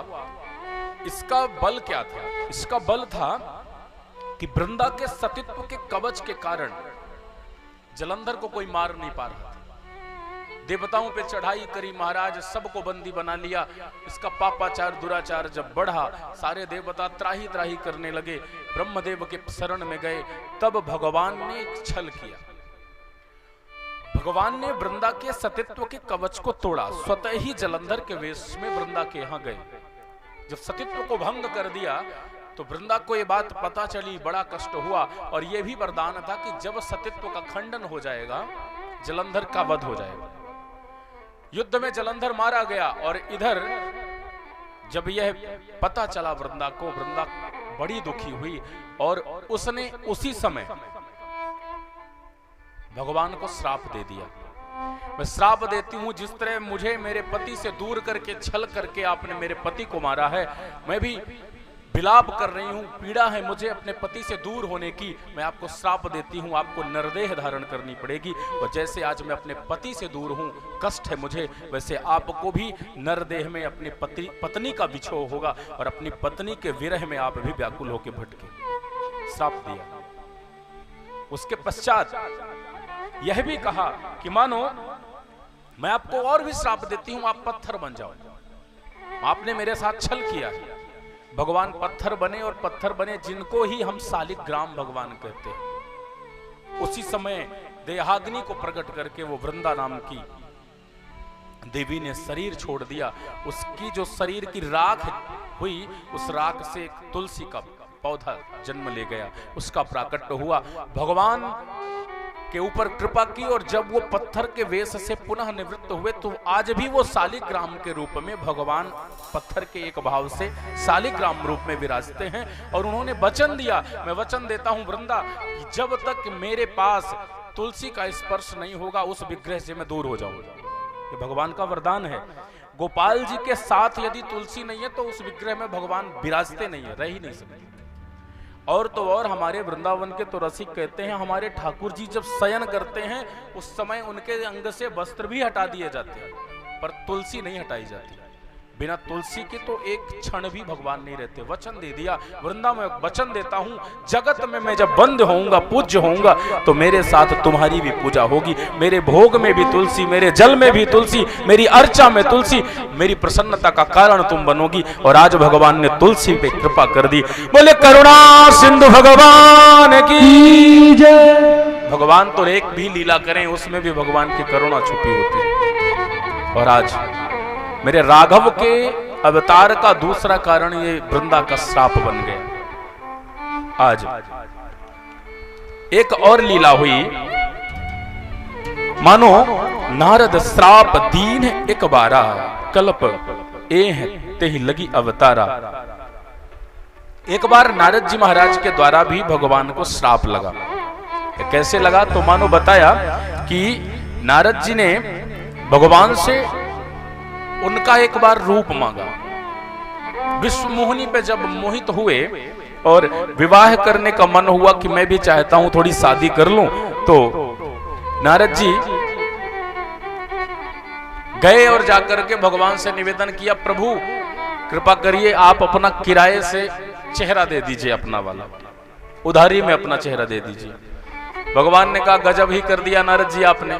इसका बल क्या था? इसका बल था कि वृंदा के सतीत्व के कवच के कारण जलंधर को कोई मार नहीं पा रहा था। देवताओं पे चढ़ाई करी महाराज, सबको बंदी बना लिया। इसका पापाचार दुराचार जब बढ़ा, सारे देवता त्राही त्राही करने लगे, ब्रह्मदेव के शरण में गए। तब भगवान ने एक छल किया। भगवान ने वृंदा के सतीत्व के कवच को तोड़ा, स्वतः ही जलंधर के वेश में वृंदा के यहां गए। जब सतीत्व को भंग कर दिया तो वृंदा को यह बात पता चली, बड़ा कष्ट हुआ। और यह भी वरदान था कि जब सतीत्व का खंडन हो जाएगा, जलंधर का वध हो जाएगा। युद्ध में जलंधर मारा गया। और इधर जब यह पता चला वृंदा को, वृंदा बड़ी दुखी हुई और उसने उसी समय भगवान को श्राप दे दिया। मैं श्राप देती हूं, जिस तरह मुझे मेरे पति से दूर करके, छल करके आपने मेरे पति को मारा है, मैं भी विलाप कर रही हूं, पीड़ा है मुझे अपने पति से दूर होने की। मैं आपको श्राप देती हूं, आपको नरदेह धारण करनी पड़ेगी। और जैसे आज मैं अपने पति से दूर हूं, कष्ट है मुझे, वैसे आपको भी नरदेह में अपनी पत्नी का बिछोह होगा और अपनी पत्नी के विरह में आप भी व्याकुल होकर भटके। श्राप दिया। उसके पश्चात यह भी कहा कि मानो मैं आपको और भी श्राप देती हूं, आप पत्थर बन जाओ। आपने मेरे साथ छल किया है। भगवान पत्थर बने और पत्थर बने जिनको ही हम शालिग्राम भगवान कहते हैं। उसी समय देहाग्नि को प्रकट करके वो वृंदा नाम की देवी ने शरीर छोड़ दिया। उसकी जो शरीर की राख हुई, उस राख से एक तुलसी का पौधा जन्म ले गया, उसका प्राकट्य हुआ। भगवान के ऊपर कृपा की और जब वो पत्थर के वेश से पुनः निवृत्त हुए तो आज भी वो शालिग्राम के रूप में भगवान पत्थर के एक भाव से शालिग्राम रूप में विराजते हैं। और उन्होंने वचन दिया, मैं वचन देता हूं वृंदा, कि जब तक मेरे पास तुलसी का स्पर्श नहीं होगा उस विग्रह से मैं दूर हो जाऊंगा। ये भगवान का वरदान है। गोपाल जी के साथ यदि तुलसी नहीं है तो उस विग्रह में भगवान विराजते नहीं है, रह ही नहीं सकते। और तो और हमारे वृंदावन के तो रसिक कहते हैं, हमारे ठाकुर जी जब शयन करते हैं उस समय उनके अंग से वस्त्र भी हटा दिए जाते हैं, पर तुलसी नहीं हटाई जाती। बिना तुलसी के तो एक क्षण भी भगवान नहीं रहते। वचन दे दिया, वृंदावन में वचन देता हूं, जगत में मैं जब बंद होऊंगा, पूज्य होऊंगा, तो मेरे साथ तुम्हारी भी पूजा होगी। मेरे भोग में भी तुलसी, मेरे जल में भी तुलसी, मेरी अर्चा में तुलसी, मेरी प्रसन्नता का कारण तुम बनोगी। और आज भगवान ने तुलसी पे कृपा कर दी। बोले करुणा सिंधु भगवान की जय। भगवान तो एक भी लीला करें उसमें भी भगवान की करुणा छुपी होती है। और आज मेरे राघव के अवतार का दूसरा कारण ये वृंदा का श्राप बन गया। आज एक और लीला हुई, मानो नारद श्राप दीन एक बारा, कल्प एह तेहि लगी अवतारा। एक बार नारद जी महाराज के द्वारा भी भगवान को श्राप लगा। कैसे लगा? तो मानो बताया कि नारद जी ने भगवान से उनका एक बार रूप मांगा। विश्व मोहिनी पे जब मोहित हुए और विवाह करने का मन हुआ कि मैं भी चाहता हूं थोड़ी शादी कर लूं, तो नारद जी गए और जाकर के भगवान से निवेदन किया, प्रभु कृपा करिए आप अपना किराए से चेहरा दे दीजिए, अपना वाला उधारी में अपना चेहरा दे दीजिए। भगवान ने कहा गजब ही कर दिया नारद जी आपने।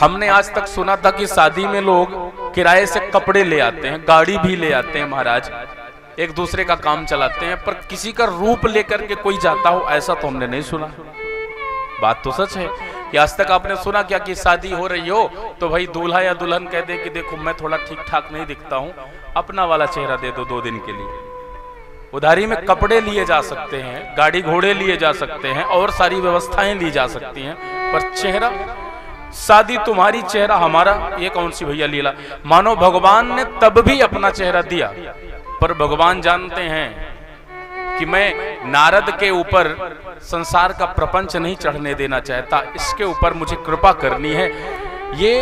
हमने आज तक सुना था कि शादी में लोग किराए से कपड़े ले आते हैं, गाड़ी भी ले आते हैं महाराज, एक दूसरे का काम चलाते हैं, पर किसी का रूप लेकर के कोई जाता हो ऐसा तो हमने नहीं सुना। बात तो सच है कि आज तक आपने सुना क्या कि शादी हो रही हो तो भाई दूल्हा या दुल्हन कह दे कि देखो मैं थोड़ा ठीक ठाक नहीं दिखता हूं, अपना वाला चेहरा दे दो 2 दिन के लिए। उधारी में कपड़े लिए जा सकते हैं, गाड़ी घोड़े लिए जा सकते हैं, और सारी व्यवस्थाएं ली जा सकती हैं, पर चेहरा, शादी तुम्हारी चेहरा हमारा, ये कौन सी भैया लीला। मानो भगवान ने तब भी अपना चेहरा दिया, पर भगवान जानते हैं कि मैं नारद के ऊपर संसार का प्रपंच नहीं चढ़ने देना चाहता, इसके ऊपर मुझे कृपा करनी है। ये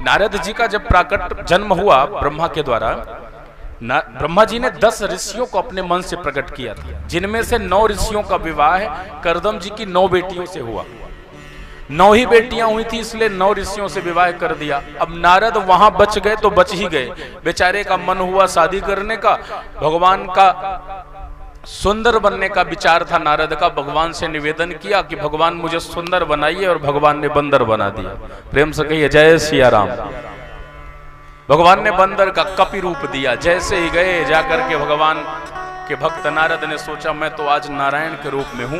नारद जी का जब प्राकट जन्म हुआ ब्रह्मा के द्वारा, ब्रह्मा जी ने 10 ऋषियों को अपने मन से प्रकट किया था, जिनमें से 9 ऋषियों का विवाह करदम जी की 9 बेटियों से हुआ। 9 ही बेटियां हुई थी, इसलिए 9 ऋषियों से विवाह कर दिया। अब नारद वहां बच गए तो बच ही गए, बेचारे का मन हुआ शादी करने का, भगवान का सुंदर बनने का विचार था नारद का। भगवान से निवेदन किया कि भगवान मुझे सुंदर बनाइए, और भगवान ने बंदर बना दिया। प्रेम से कहिए जय सिया राम। भगवान ने बंदर का कपि रूप दिया। जैसे ही गए जाकर के भगवान के भक्त नारद ने सोचा मैं तो आज नारायण के रूप में हूं,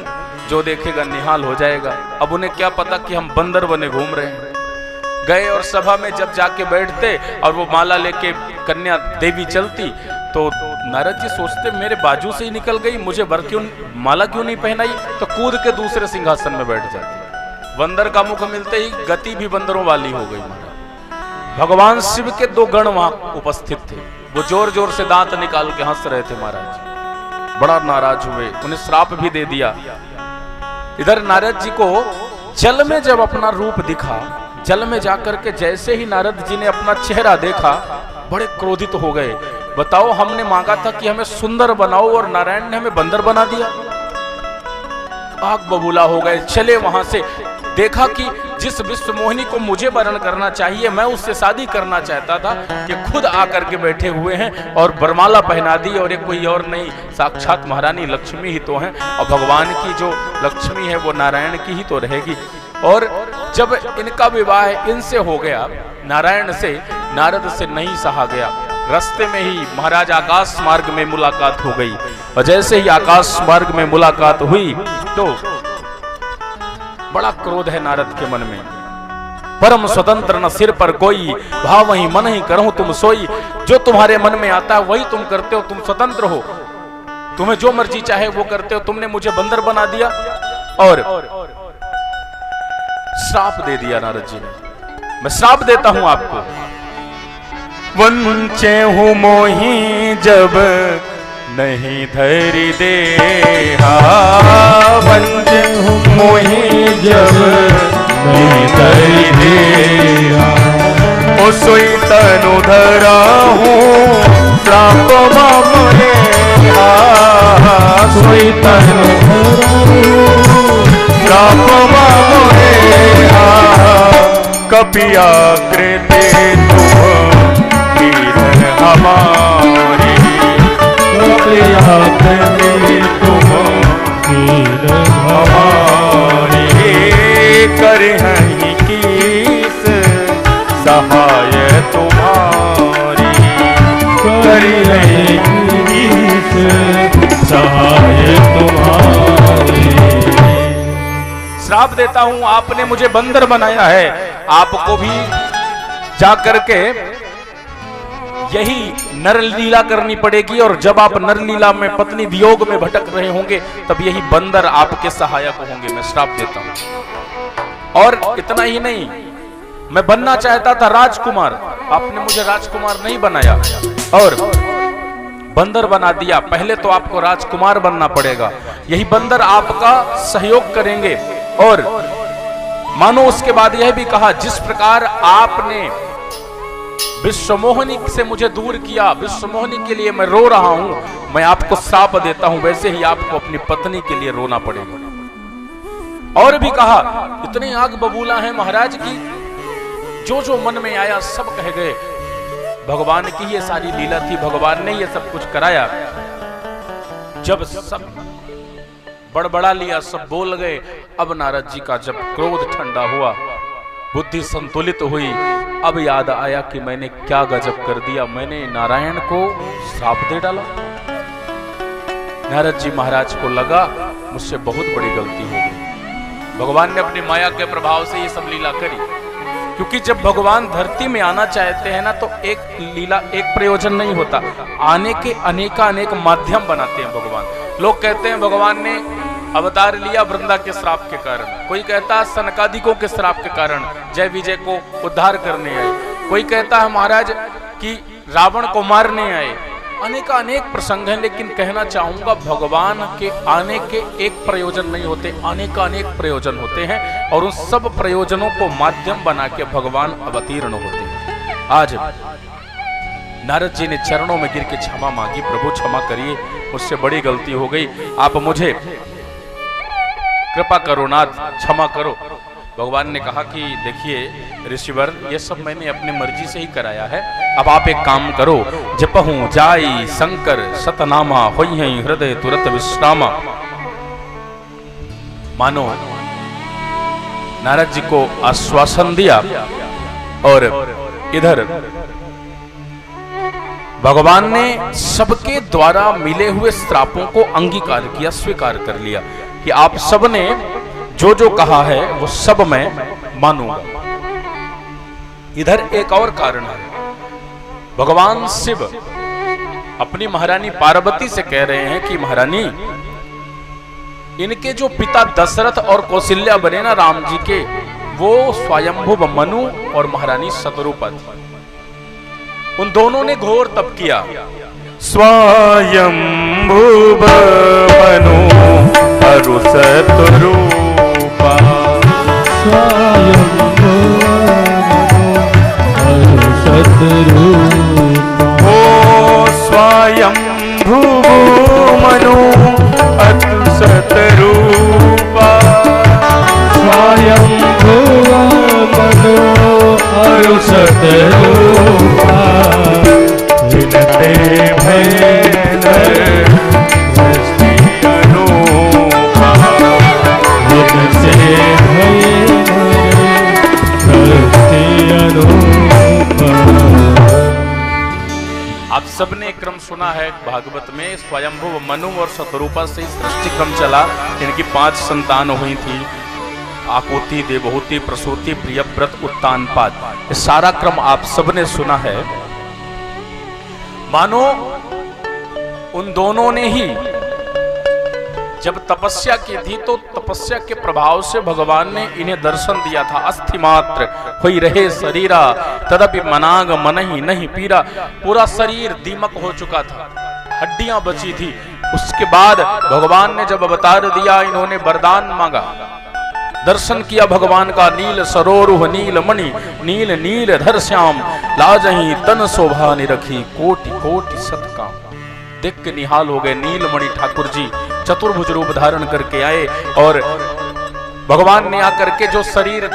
जो देखेगा निहाल हो जाएगा। अब उन्हें क्या पता कि हम बंदर बने घूम रहे हैं। गए और सभा में जब जाके बैठते और वो माला लेके कन्या देवी चलती, तो नारद जी सोचते मेरे बाजू से ही निकल गई, मुझे माला क्यों नहीं पहनाई, तो कूद के दूसरे सिंहासन में बैठ जाते। बंदर का मुख मिलते ही गति भी बंदरों वाली हो गई महाराज। भगवान शिव के 2 गण वहां उपस्थित थे, वो जोर जोर से दांत निकाल के हंस रहे थे महाराज। बड़ा नाराज हुए, उन्हें श्राप भी दे दिया। इधर नारद जी को जल में जब अपना रूप दिखा, जल में जाकर के जैसे ही नारद जी ने अपना चेहरा देखा, बड़े क्रोधित हो गए। बताओ हमने मांगा था कि हमें सुंदर बनाओ और नारायण ने हमें बंदर बना दिया। आग बबूला हो गए, चले वहां से। देखा कि जिस विश्व मोहिनी को मुझे वरण करना चाहिए, मैं उससे शादी करना चाहता था, कि खुद आकर के बैठे हुए हैं और बरमाला पहना दी, और ये कोई और नहीं साक्षात महारानी लक्ष्मी ही तो हैं, और भगवान की जो लक्ष्मी है वो नारायण की ही तो रहेगी। और जब इनका विवाह इनसे हो गया, नारायण से, नारद से नहीं सहा गया। रास्ते में ही महाराज आकाश मार्ग में मुलाकात हो गई, और जैसे ही आकाश मार्ग में मुलाकात हुई तो बड़ा क्रोध है नारद के मन में। परम स्वतंत्र न सिर पर कोई, भाव वही मन ही करहूं तुम सोई। जो तुम्हारे मन में आता है वही तुम करते हो, तुम स्वतंत्र हो, तुम्हें जो मर्जी चाहे वो करते हो। तुमने मुझे बंदर बना दिया और श्राप दे दिया नारद जी ने। मैं श्राप देता हूं आपको। वंचे हूं मोही जब नहीं धैर्य देहा, वंचे हूं मोही जब नहीं धैर्य देहा। ओ सोई तनु धरा हूँ श्राप मामले, सोई तनु श्राप मामले। कपिया कृते तुम हमारी, हमारी कर हैं किस सहाय तुम्हारी, कर हैं किस सहाय तुम्हारी। श्राप देता हूं, आपने मुझे बंदर बनाया है, आपको भी जाकर के यही नरलीला करनी पड़ेगी, और जब आप नरलीला में पत्नी वियोग में भटक रहे होंगे तब यही बंदर आपके सहायक होंगे। मैं श्राप देता हूं। और इतना ही नहीं, मैं बनना चाहता था राजकुमार, आपने मुझे राजकुमार नहीं बनाया और बंदर बना दिया। पहले तो आपको राजकुमार बनना पड़ेगा। यही बंदर आपका सहयोग करेंगे। और मानो उसके बाद यह भी कहा, जिस प्रकार आपने विश्वमोहिनी से मुझे दूर किया, विश्वमोहिनी के लिए मैं रो रहा हूं, मैं आपको श्राप देता हूं, वैसे ही आपको अपनी पत्नी के लिए रोना पड़ेगा। और भी कहा, इतनी आग बबूला है महाराज की, जो जो मन में आया सब कह गए। भगवान की ये सारी लीला थी, भगवान ने ये सब कुछ कराया। जब सब बड़बड़ा लिया, सब बोल गए, अब नारद जी का जब क्रोध ठंडा हुआ, बुद्धि संतुलित हुई, अब याद आया कि मैंने क्या गजब कर दिया, मैंने नारायण को श्राप दे डाला। नारद जी महाराज को लगा मुझसे बहुत बड़ी गलती हो गई। भगवान ने अपनी माया के प्रभाव से ये सब लीला करी, क्योंकि जब भगवान धरती में आना चाहते हैं ना, तो एक लीला, एक प्रयोजन नहीं होता, आने के अनेक माध्यम बनाते हैं भगवान। लोग कहते हैं भगवान ने अवतार लिया वृंदा के श्राप के कारण, कोई कहता है सनकादिकों के श्राप के कारण जय विजय को उद्धार करने आए, कोई कहता है महाराज कि रावण को मारने आए। अनेक प्रसंग हैं, लेकिन कहना चाहूंगा भगवान के आने के एक प्रयोजन नहीं होते, अनेक प्रयोजन होते हैं, और उन सब प्रयोजनों को माध्यम बना के भगवान अवतीर्ण होते हैं। आज नारद जी ने चरणों में गिर के क्षमा मांगी, प्रभु क्षमा करिए, मुझसे बड़ी गलती हो गई, आप मुझे कृपा करो नाथ, क्षमा करो। भगवान ने कहा कि देखिए ऋषिवर, ये सब मैंने अपनी मर्जी से ही कराया है, अब आप एक काम करो, जपहूं जाई शंकर सतनामा, होई हैं हृदय तुरत विश्रामा। मानो नारद जी को आश्वासन दिया, और इधर भगवान ने सबके द्वारा मिले हुए श्रापों को अंगीकार किया, स्वीकार कर लिया कि आप सबने जो जो कहा है वो सब मैं मानूंगा। इधर एक और कारण है, भगवान शिव अपनी महारानी पार्वती से कह रहे हैं कि महारानी, इनके जो पिता दशरथ और कौशल्या बने ना राम जी के, वो स्वयंभुव मनु और महारानी शतरूपा थी। उन दोनों ने घोर तप किया। स्वयंभुव मनु अरु शतरूपा, स्वयंभुव अरु शतरूपा, ओ स्वयंभुव मनु अरु शतरूपा, स्वयंभुव मनु अरु शतरूपा, विनते भयंकर सृष्टि अनूपा, विनते भयंकर सृष्टि अनूपा। आप सबने क्रम सुना है भागवत में, स्वयंभुव मनु और शतरूपा से सृष्टि क्रम चला। इनकी 5 संतान हुई थी, आकुति, देवहूति, प्रसूति, प्रियव्रत, उत्तानपाद। ये सारा क्रम आप सबने सुना है। मानो उन दोनों ने ही जब तपस्या की थी, तो तपस्या के प्रभाव से भगवान ने इन्हें दर्शन दिया था। अस्थि मात्र हुई रहे शरीरा, तदपि मनाग मन ही नहीं पीरा। पूरा शरीर दीमक हो चुका था, हड्डियां बची थी। उसके बाद भगवान ने जब अवतार दिया, इन्होंने वरदान मांगा, दर्शन किया भगवान का। नील सरोरुह नील मणि, नील नील धर श्याम, लाजही तन शोभा निरखी, कोटि कोटि सतकाम। देख के निहाल हो गए। नीलमणि ठाकुर जी चतुर्भुज रूप धारण करके आए, और भगवान ने आकर के जो शरीर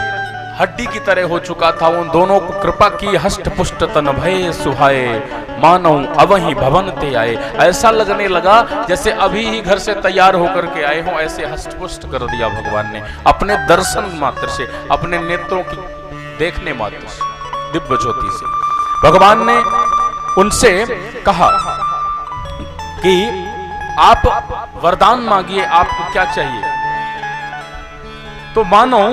हड्डी की तरह हो चुका था। उन दोनों को कृपा की, हष्ट पुष्ट तन भय सुहाए, मानो अवहीं भवन ते आए। ऐसा लगने लगा जैसे अभी ही घर से तैयार होकर के आए हों, ऐसे हष्ट पुष्ट कर दिया भगवान ने अपने दर्शन मात्र से, अपने नेत्रों की देखने मात्र से, दिव्य ज्योति से। भगवान ने उनसे कहा कि आप वरदान मांगिए, आपको क्या चाहिए। तो मानो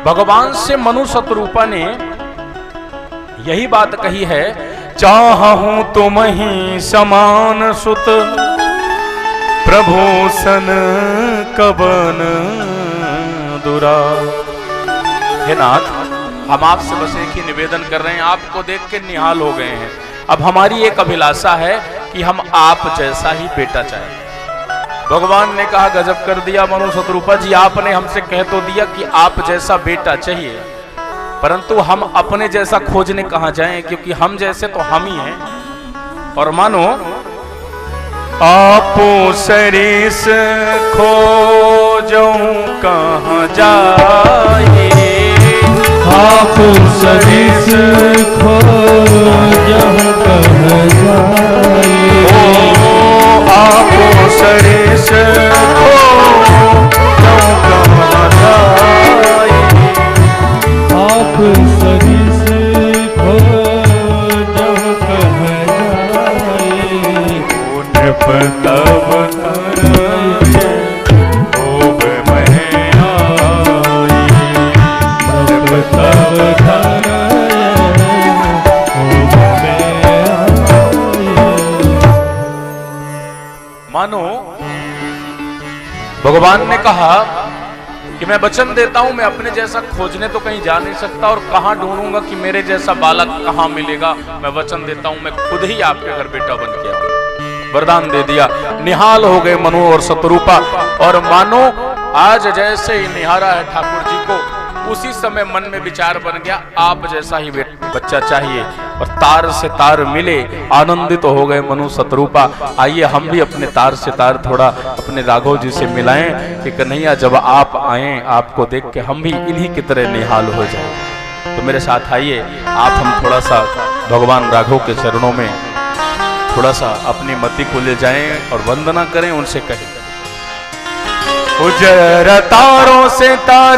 भगवान से मनु शतरूपा ने यही बात कही है, चाहूं तुम ही समान सुत, प्रभूषण कबन दुरा। हे नाथ, हम आपसे बस एक ही निवेदन कर रहे हैं, आपको देख के निहाल हो गए हैं। अब हमारी एक अभिलाषा है कि हम आप जैसा ही बेटा चाहें। भगवान ने कहा, गजब कर दिया मनु शतरूपा जी, आपने हमसे कह तो दिया कि आप जैसा बेटा चाहिए, परंतु हम अपने जैसा खोजने कहां जाएं, क्योंकि हम जैसे तो हम ही हैं। और मानो आपो सरीस खोजूं कहां जाए, आपो सरीस खोजूं कहां जाए, आपो सरीस खोजूं कहां जाए, आप सरीस खोजूं कहां जाए, नृप तब तरय खूब मैं आई, नृप तब तरय खूब मैं आई। मानो भगवान ने कहा कि मैं वचन देता हूं, मैं अपने जैसा खोजने तो कहीं जा नहीं सकता, और कहां ढूंढूंगा कि मेरे जैसा बालक कहां मिलेगा। मैं वचन देता हूं, मैं खुद ही आपके घर बेटा बन के आऊंगा। वरदान दे दिया। निहाल हो गए मनु और शतरूपा, और मानो आज जैसे ही निहारा है ठाकुर जी को, उसी समय मन में विचार बन गया, आप जैसा ही बच्चा चाहिए। और तार से तार मिले, आनंदित तो हो गए मनु शतरूपा। आइए हम भी अपने तार से तार थोड़ा अपने राघव जी से मिलाएं कि कन्हैया जब आप आए, आपको देख के हम भी इन्हीं की तरह निहाल हो जाए। तो मेरे साथ आइए, आप हम थोड़ा सा भगवान राघव के चरणों में थोड़ा सा अपनी मति को ले जाएं और वंदना करें, उनसे कहें, उजर तारों से तारे